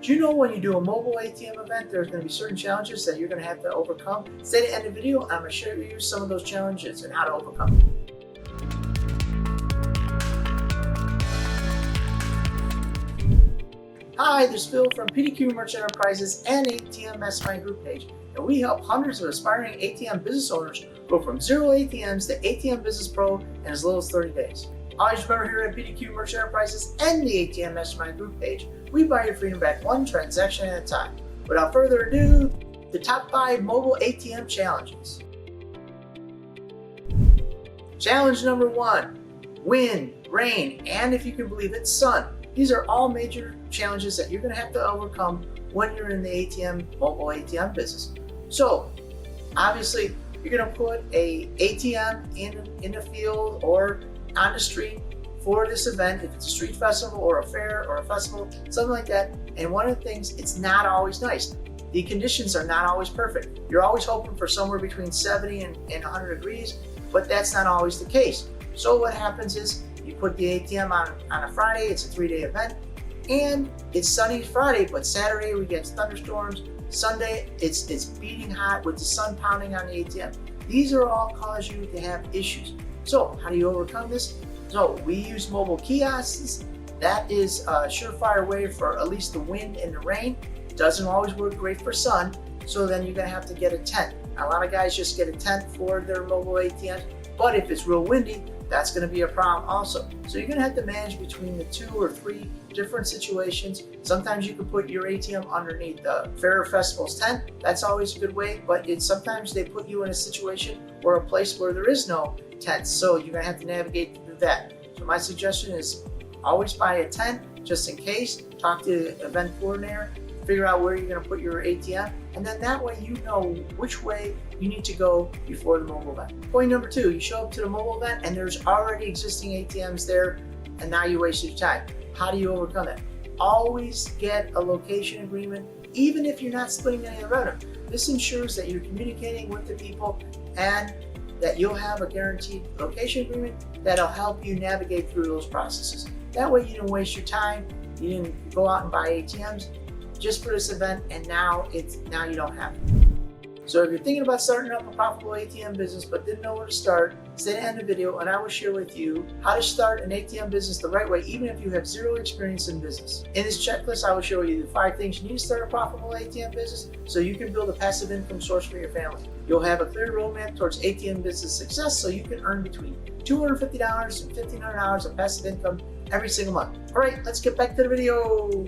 Do you know when you do a mobile ATM event, there's going to be certain challenges that you're going to have to overcome? Stay to the end of the video, and I'm going to show you some of those challenges and how to overcome them. Hi, this is Phil from PDQ Merchant Enterprises and ATM Mastermind Group page, and we help hundreds of aspiring ATM business owners go from 0 ATMs to ATM Business Pro in as little as 30 days. Always remember, here at PDQ Merchant Enterprises and the ATM Mastermind Group page, we buy your freedom back one transaction at a time. Without further ado, the top 5 mobile ATM challenges. Challenge number 1, wind, rain, and if you can believe it, sun. These are all major challenges that you're going to have to overcome when you're in the mobile ATM business. So, obviously, you're going to put a ATM in the field or on the street for this event, if it's a street festival or a fair or a festival, something like that. And one of the things, it's not always nice. The conditions are not always perfect. You're always hoping for somewhere between 70 and 100 degrees, but that's not always the case. So what happens is you put the ATM on a Friday, it's a 3-day event, and it's sunny Friday, but Saturday we get thunderstorms. Sunday, it's beating hot with the sun pounding on the ATM. These are all cause you to have issues. So how do you overcome this? So we use mobile kiosks. That is a surefire way for at least the wind and the rain. It doesn't always work great for sun, so then you're gonna have to get a tent. A lot of guys just get a tent for their mobile ATMs, but if it's real windy, that's gonna be a problem also. So you're gonna have to manage between the 2 or 3 different situations. Sometimes you can put your ATM underneath the fair or festival's tent. That's always a good way, but sometimes they put you in a situation or a place where there is no tent. So you're gonna have to navigate through that. So my suggestion is always buy a tent just in case. Talk to the event coordinator, figure out where you're gonna put your ATM, and then that way you know which way you need to go before the mobile event. Point number 2, you show up to the mobile event and there's already existing ATMs there, and now you wasted your time. How do you overcome that? Always get a location agreement, even if you're not splitting any of the revenue. This ensures that you're communicating with the people and that you'll have a guaranteed location agreement that'll help you navigate through those processes. That way you didn't waste your time, you didn't go out and buy ATMs just for this event, and now you don't have it. So if you're thinking about starting up a profitable ATM business but didn't know where to start, stay to the end of the video and I will share with you how to start an ATM business the right way, even if you have 0 experience in business. In this checklist, I will show you the 5 things you need to start a profitable ATM business so you can build a passive income source for your family. You'll have a clear roadmap towards ATM business success so you can earn between $250 and $1,500 of passive income every single month. All right, let's get back to the video.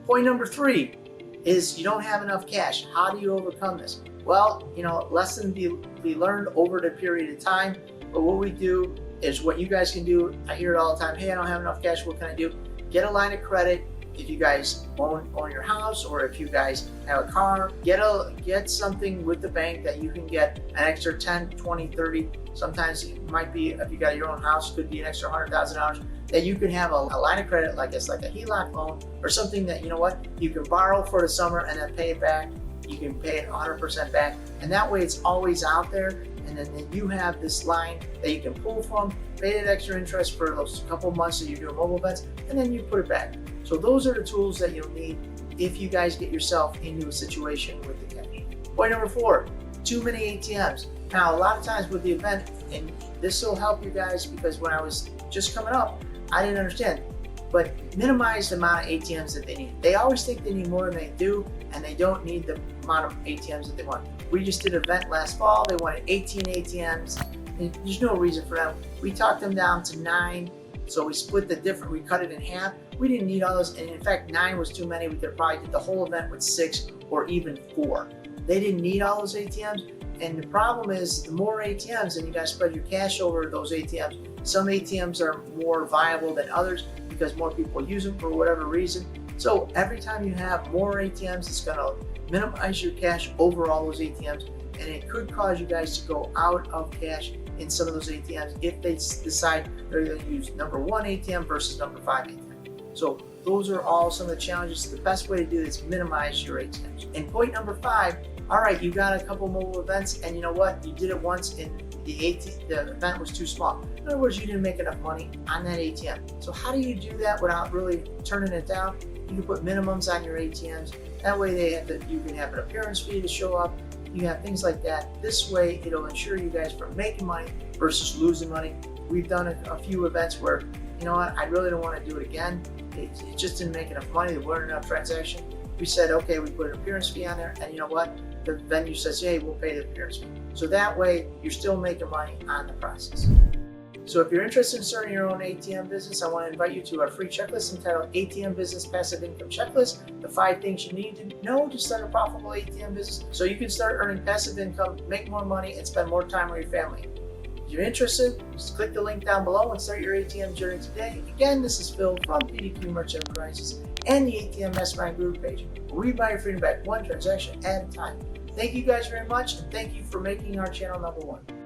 Point number 3 is you don't have enough cash. How do you overcome this? Well, lesson be learned over the period of time, but what we do is what you guys can do. I hear it all the time. Hey, I don't have enough cash. What can I do? Get a line of credit. If you guys own your house, or if you guys have a car, get something with the bank that you can get an extra 10, 20, 30. Sometimes it might be, if you got your own house, could be an extra $100,000 that you can have a line of credit, like it's like a HELOC loan or something that, you can borrow for the summer and then pay it back. You can pay it 100% back. And that way it's always out there. And then you have this line that you can pull from, pay that extra interest for those couple months that you're doing mobile events, and then you put it back. So those are the tools that you'll need if you guys get yourself into a situation with the cash. Point number 4, too many ATMs. Now, a lot of times with the event, and this will help you guys because when I was just coming up, I didn't understand, but minimize the amount of ATMs that they need. They always think they need more than they do, and they don't need the amount of ATMs that they want. We just did an event last fall. They wanted 18 ATMs. And there's no reason for them. We talked them down to 9. So we we cut it in half. We didn't need all those. And in fact, 9 was too many. We could probably did the whole event with 6 or even 4. They didn't need all those ATMs. And the problem is the more ATMs, and you guys spread your cash over those ATMs. Some ATMs are more viable than others because more people use them for whatever reason. So every time you have more ATMs, it's gonna minimize your cash over all those ATMs, and it could cause you guys to go out of cash in some of those ATMs if they decide they're gonna use number 1 ATM versus number 5 ATM. So those are all some of the challenges. The best way to do this is minimize your ATMs. And point number 5, all right, you got a couple mobile events, and you know what? You did it once and the event was too small. In other words, you didn't make enough money on that ATM. So how do you do that without really turning it down? You can put minimums on your ATMs. That way you can have an appearance fee to show up. You have things like that. This way it'll ensure you guys from making money versus losing money. We've done a few events where, you know what, I really don't want to do it again. It just didn't make enough money. There weren't enough transactions. We said, okay, we put an appearance fee on there, and you know what? The venue says, hey, we'll pay the appearance fee. So that way you're still making money on the process. So if you're interested in starting your own ATM business, I want to invite you to our free checklist entitled ATM Business Passive Income Checklist, the 5 things you need to know to start a profitable ATM business so you can start earning passive income, make more money, and spend more time with your family. If you're interested, just click the link down below and start your ATM journey today. Again, this is Phil from PDQ Merchant Enterprises and the ATM Mastermind Group page, where we buy your freedom back one transaction at a time. Thank you guys very much, and thank you for making our channel #1.